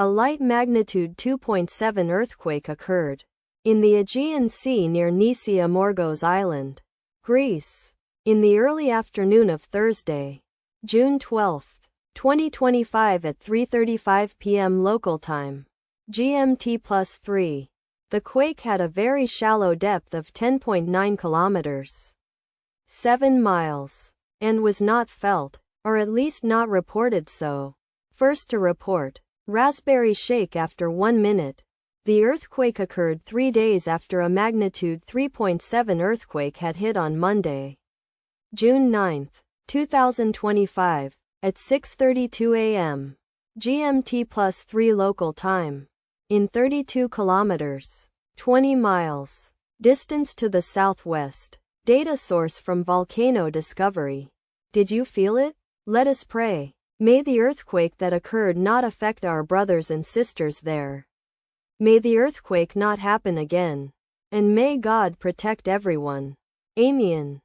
A light magnitude 2.7 earthquake occurred in the Aegean Sea near Nisi, Amorgos Island, Greece, in the early afternoon of Thursday, June 12, 2025 at 3:35 p.m. local time, GMT+3. The quake had a very shallow depth of 10.9 kilometers, 7 miles, and was not felt, or at least not reported so. First to report, Raspberry shake after 1 minute. The earthquake occurred 3 days after a magnitude 3.7 earthquake had hit on Monday, June 9, 2025, at 6:32 a.m. GMT+3 local time, in 32 kilometers, 20 miles, distance to the southwest. Data source from Volcano Discovery. Did you feel it? Let us pray. May the earthquake that occurred not affect our brothers and sisters there. May the earthquake not happen again. And may God protect everyone. Amen.